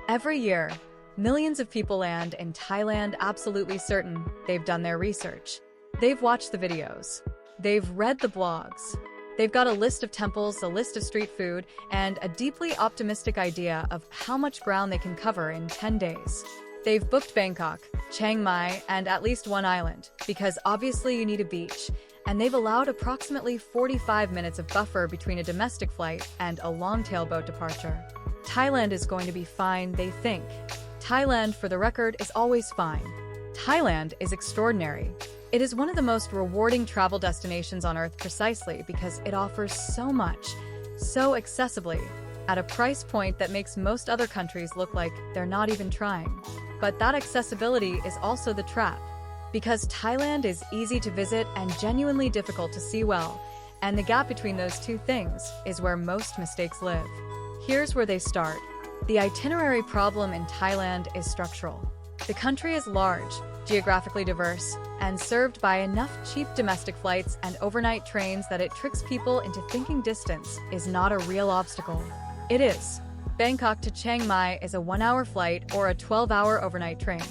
Every year, millions of people land in Thailand absolutely certain they've done their research. They've watched the videos. They've read the blogs. They've got a list of temples, a list of street food, and a deeply optimistic idea of how much ground they can cover in 10 days. They've booked Bangkok, Chiang Mai, and at least one island, because obviously you need a beach, and they've allowed approximately 45 minutes of buffer between a domestic flight and a long-tail boat departure. Thailand is going to be fine, they think. Thailand, for the record, is always fine. Thailand is extraordinary. It is one of the most rewarding travel destinations on Earth precisely because it offers so much, so accessibly, at a price point that makes most other countries look like they're not even trying. But that accessibility is also the trap, because Thailand is easy to visit and genuinely difficult to see well, and the gap between those two things is where most mistakes live. Here's where they start. The itinerary problem in Thailand is structural. The country is large, geographically diverse, and served by enough cheap domestic flights and overnight trains that it tricks people into thinking distance is not a real obstacle. It is. Bangkok to Chiang Mai is a 1-hour flight or a 12-hour overnight train.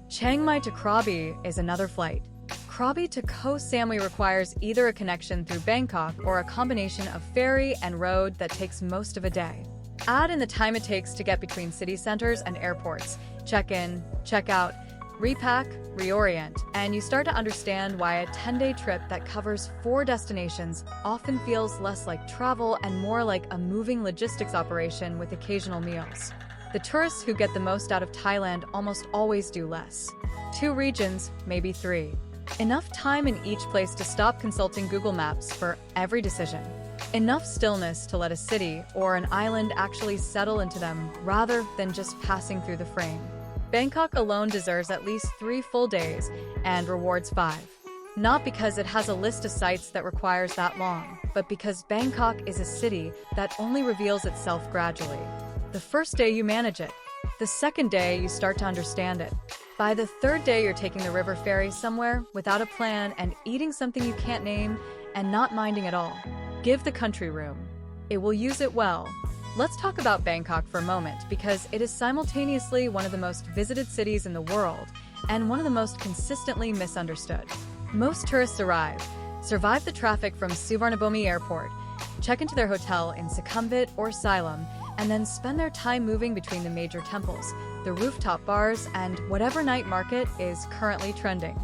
Chiang Mai to Krabi is another flight. Krabi to Koh Samui requires either a connection through Bangkok or a combination of ferry and road that takes most of a day. Add in the time it takes to get between city centers and airports, check in, check out, repack, reorient, and you start to understand why a 10-day trip that covers 4 destinations often feels less like travel and more like a moving logistics operation with occasional meals. The tourists who get the most out of Thailand almost always do less. 2 regions, maybe 3. Enough time in each place to stop consulting Google Maps for every decision. Enough stillness to let a city or an island actually settle into them rather than just passing through the frame. Bangkok alone deserves at least 3 full days and rewards 5. Not because it has a list of sites that requires that long, but because Bangkok is a city that only reveals itself gradually. The first day you manage it. The second day you start to understand it. By the 3rd day you're taking the river ferry somewhere without a plan and eating something you can't name and not minding at all. Give the country room. It will use it well. Let's talk about Bangkok for a moment because it is simultaneously one of the most visited cities in the world and one of the most consistently misunderstood. Most tourists arrive, survive the traffic from Suvarnabhumi Airport, check into their hotel in Sukhumvit or Siloam, and then spend their time moving between the major temples, the rooftop bars, and whatever night market is currently trending.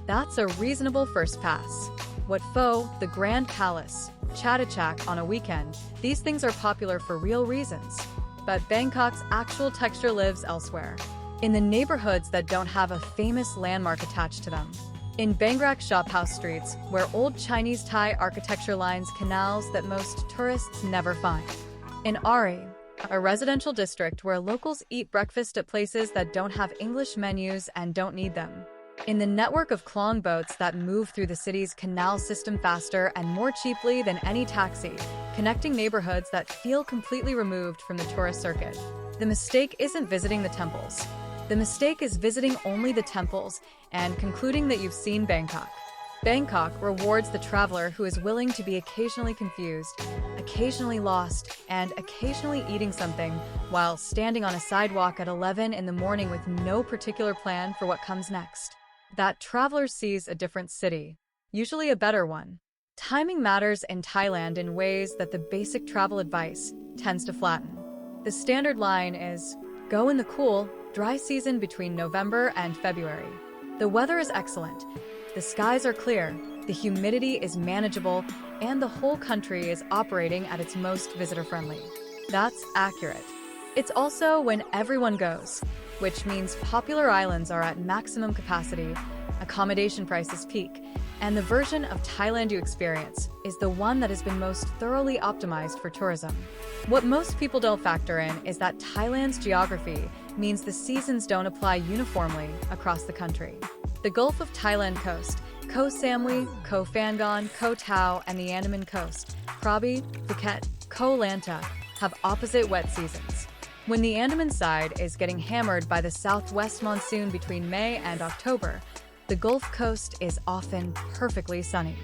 That's a reasonable first pass. Wat Pho, the Grand Palace, Chatuchak on a weekend, these things are popular for real reasons. But Bangkok's actual texture lives elsewhere, in the neighborhoods that don't have a famous landmark attached to them. In Bangkok shophouse streets, where old Chinese Thai architecture lines canals that most tourists never find. In Ari, a residential district where locals eat breakfast at places that don't have English menus and don't need them. In the network of klong boats that move through the city's canal system faster and more cheaply than any taxi, connecting neighborhoods that feel completely removed from the tourist circuit. The mistake isn't visiting the temples. The mistake is visiting only the temples and concluding that you've seen Bangkok. Bangkok rewards the traveler who is willing to be occasionally confused, occasionally lost, and occasionally eating something while standing on a sidewalk at 11 in the morning with no particular plan for what comes next. That traveler sees a different city, usually a better one. Timing matters in Thailand in ways that the basic travel advice tends to flatten. The standard line is, go in the cool, dry season between November and February. The weather is excellent, the skies are clear, the humidity is manageable, and the whole country is operating at its most visitor-friendly. That's accurate. It's also when everyone goes, which means popular islands are at maximum capacity, accommodation prices peak, and the version of Thailand you experience is the one that has been most thoroughly optimized for tourism. What most people don't factor in is that Thailand's geography means the seasons don't apply uniformly across the country. The Gulf of Thailand coast, Koh Samui, Koh Phangan, Koh Tao, and the Andaman coast, Krabi, Phuket, Koh Lanta, have opposite wet seasons. When the Andaman side is getting hammered by the southwest monsoon between May and October, the Gulf Coast is often perfectly sunny.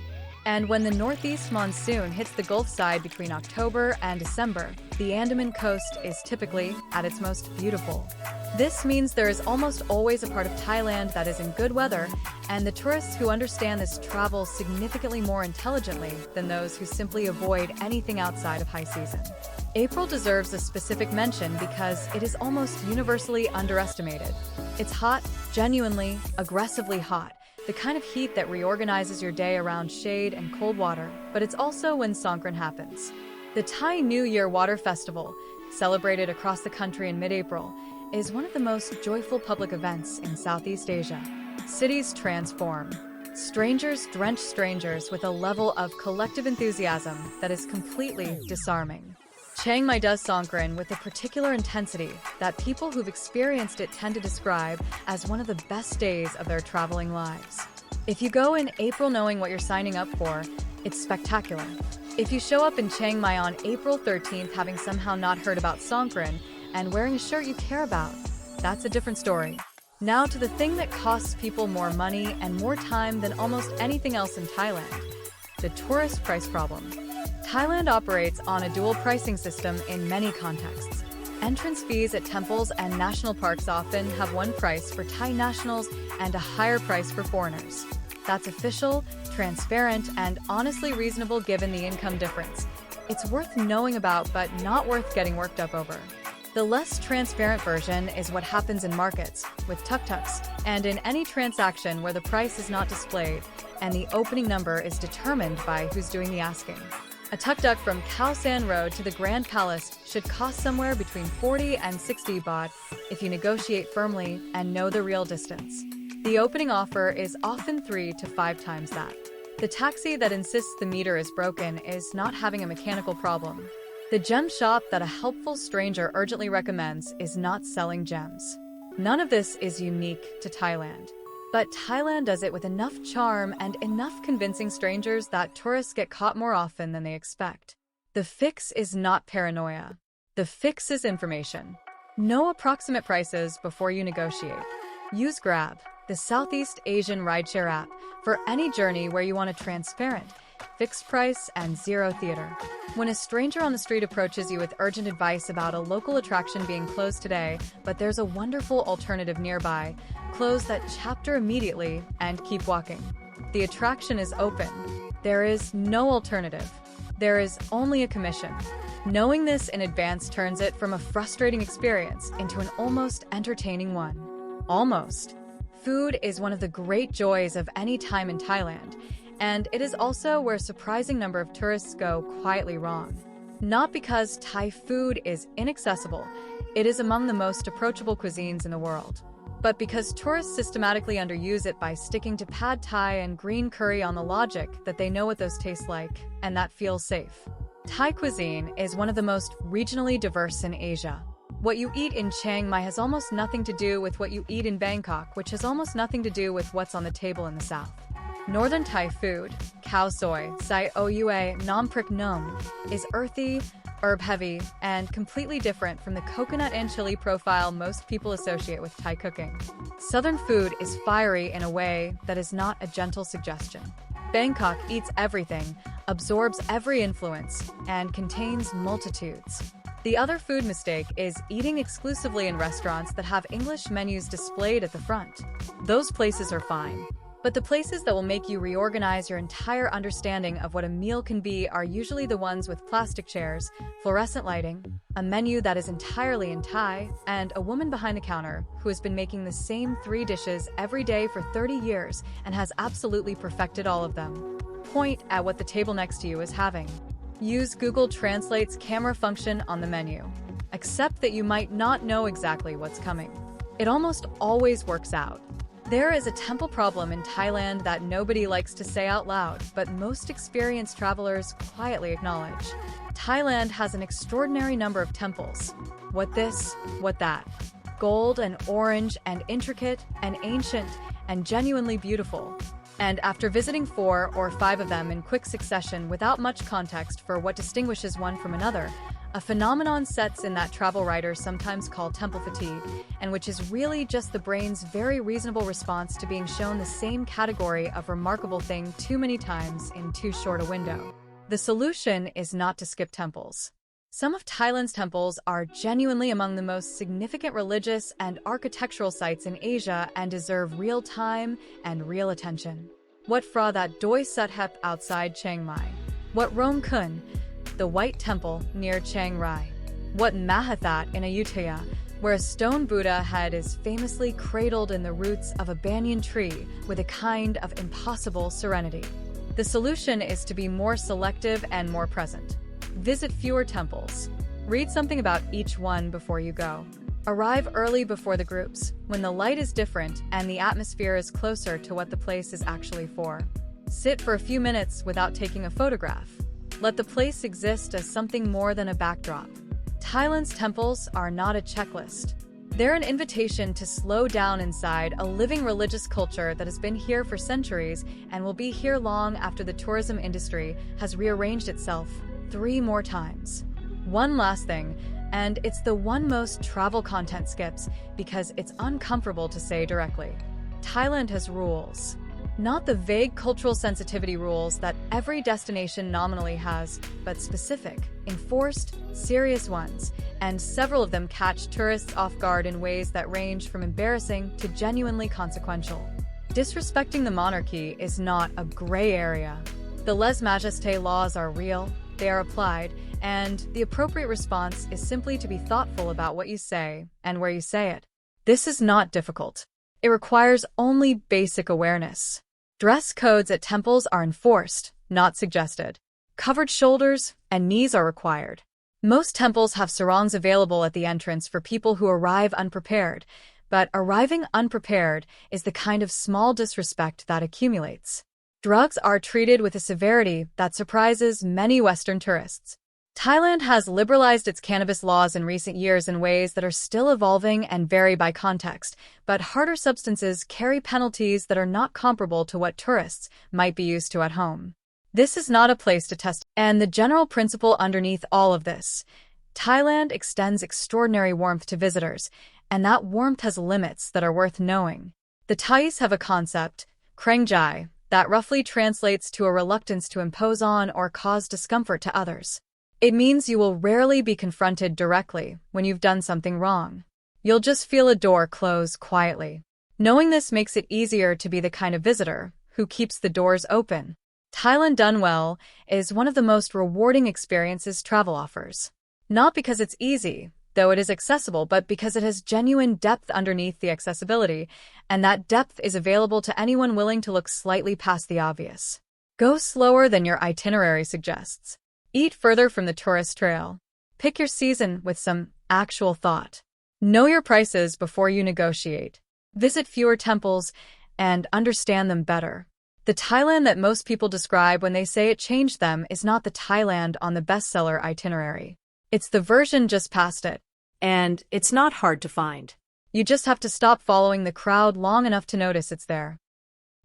And when the northeast monsoon hits the Gulf side between October and December, the Andaman coast is typically at its most beautiful. This means there is almost always a part of Thailand that is in good weather, and the tourists who understand this travel significantly more intelligently than those who simply avoid anything outside of high season. April deserves a specific mention because it is almost universally underestimated. It's hot, genuinely, aggressively hot, the kind of heat that reorganizes your day around shade and cold water, but it's also when Songkran happens. The Thai New Year Water Festival, celebrated across the country in mid-April, is one of the most joyful public events in Southeast Asia. Cities transform. Strangers drench strangers with a level of collective enthusiasm that is completely disarming. Chiang Mai does Songkran with a particular intensity that people who've experienced it tend to describe as one of the best days of their traveling lives. If you go in April knowing what you're signing up for, it's spectacular. If you show up in Chiang Mai on April 13th having somehow not heard about Songkran and wearing a shirt you care about, that's a different story. Now to the thing that costs people more money and more time than almost anything else in Thailand, the tourist price problem. Thailand operates on a dual pricing system in many contexts. Entrance fees at temples and national parks often have one price for Thai nationals and a higher price for foreigners. That's official, transparent, and honestly reasonable given the income difference. It's worth knowing about but not worth getting worked up over. The less transparent version is what happens in markets, with Tuk-Tuks, and in any transaction where the price is not displayed and the opening number is determined by who's doing the asking. A tuk-tuk from Khao San Road to the Grand Palace should cost somewhere between 40 and 60 baht if you negotiate firmly and know the real distance. The opening offer is often 3 to 5 times that. The taxi that insists the meter is broken is not having a mechanical problem. The gem shop that a helpful stranger urgently recommends is not selling gems. None of this is unique to Thailand. But Thailand does it with enough charm and enough convincing strangers that tourists get caught more often than they expect. The fix is not paranoia. The fix is information. Know approximate prices before you negotiate. Use Grab, the Southeast Asian rideshare app, for any journey where you want a transparent, fixed price, and zero theater. When a stranger on the street approaches you with urgent advice about a local attraction being closed today, but there's a wonderful alternative nearby, close that chapter immediately and keep walking. The attraction is open. There is no alternative. There is only a commission. Knowing this in advance turns it from a frustrating experience into an almost entertaining one. Almost. Food is one of the great joys of any time in Thailand, and it is also where a surprising number of tourists go quietly wrong. Not because Thai food is inaccessible, it is among the most approachable cuisines in the world, but because tourists systematically underuse it by sticking to pad thai and green curry on the logic that they know what those taste like and that feels safe. Thai cuisine is one of the most regionally diverse in Asia. What you eat in Chiang Mai has almost nothing to do with what you eat in Bangkok, which has almost nothing to do with what's on the table in the south. Northern Thai food, khao soi, sai oua, nam prik nom, is earthy, herb-heavy, and completely different from the coconut and chili profile most people associate with Thai cooking. Southern food is fiery in a way that is not a gentle suggestion. Bangkok eats everything, absorbs every influence, and contains multitudes. The other food mistake is eating exclusively in restaurants that have English menus displayed at the front. Those places are fine. But the places that will make you reorganize your entire understanding of what a meal can be are usually the ones with plastic chairs, fluorescent lighting, a menu that is entirely in Thai, and a woman behind the counter who has been making the same 3 dishes every day for 30 years and has absolutely perfected all of them. Point at what the table next to you is having. Use Google Translate's camera function on the menu. Accept that you might not know exactly what's coming. It almost always works out. There is a temple problem in Thailand that nobody likes to say out loud, but most experienced travelers quietly acknowledge. Thailand has an extraordinary number of temples. What this, what that. Gold and orange and intricate and ancient and genuinely beautiful. And after visiting 4 or 5 of them in quick succession without much context for what distinguishes one from another, A phenomenon sets in that travel writers sometimes call temple fatigue, and which is really just the brain's very reasonable response to being shown the same category of remarkable thing too many times in too short a window. The solution is not to skip temples. Some of Thailand's temples are genuinely among the most significant religious and architectural sites in Asia and deserve real time and real attention. What Phra That Doi Suthep outside Chiang Mai? What Rome Kun, the White Temple near Chiang Rai? What Mahathat in Ayutthaya, where a stone Buddha head is famously cradled in the roots of a banyan tree with a kind of impossible serenity? The solution is to be more selective and more present. Visit fewer temples. Read something about each one before you go. Arrive early before the groups, when the light is different and the atmosphere is closer to what the place is actually for. Sit for a few minutes without taking a photograph. Let the place exist as something more than a backdrop. Thailand's temples are not a checklist. They're an invitation to slow down inside a living religious culture that has been here for centuries and will be here long after the tourism industry has rearranged itself 3 more times. One last thing, and it's the one most travel content skips because it's uncomfortable to say directly. Thailand has rules. Not the vague cultural sensitivity rules that every destination nominally has, but specific, enforced, serious ones, and several of them catch tourists off guard in ways that range from embarrassing to genuinely consequential. Disrespecting the monarchy is not a gray area. The lèse-majesté laws are real, they are applied, and the appropriate response is simply to be thoughtful about what you say and where you say it. This is not difficult. It requires only basic awareness. Dress codes at temples are enforced, not suggested. Covered shoulders and knees are required. Most temples have sarongs available at the entrance for people who arrive unprepared, but arriving unprepared is the kind of small disrespect that accumulates. Drugs are treated with a severity that surprises many Western tourists. Thailand has liberalized its cannabis laws in recent years in ways that are still evolving and vary by context, but harder substances carry penalties that are not comparable to what tourists might be used to at home. This is not a place to test, and the general principle underneath all of this. Thailand extends extraordinary warmth to visitors, and that warmth has limits that are worth knowing. The Thais have a concept, kreng jai, that roughly translates to a reluctance to impose on or cause discomfort to others. It means you will rarely be confronted directly when you've done something wrong. You'll just feel a door close quietly. Knowing this makes it easier to be the kind of visitor who keeps the doors open. Thailand Done Well is one of the most rewarding experiences travel offers. Not because it's easy, though it is accessible, but because it has genuine depth underneath the accessibility, and that depth is available to anyone willing to look slightly past the obvious. Go slower than your itinerary suggests. Eat further from the tourist trail. Pick your season with some actual thought. Know your prices before you negotiate. Visit fewer temples and understand them better. The Thailand that most people describe when they say it changed them is not the Thailand on the bestseller itinerary. It's the version just past it. And it's not hard to find. You just have to stop following the crowd long enough to notice it's there.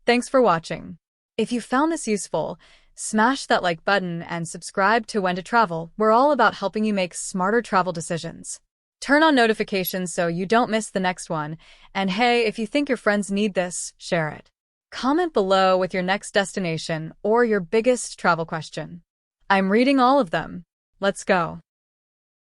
Thanks for watching. If you found this useful, smash that like button and subscribe to When to Travel. We're all about helping you make smarter travel decisions. Turn on notifications so you don't miss the next one. And hey, if you think your friends need this, share it. Comment below with your next destination or your biggest travel question. I'm reading all of them. Let's go.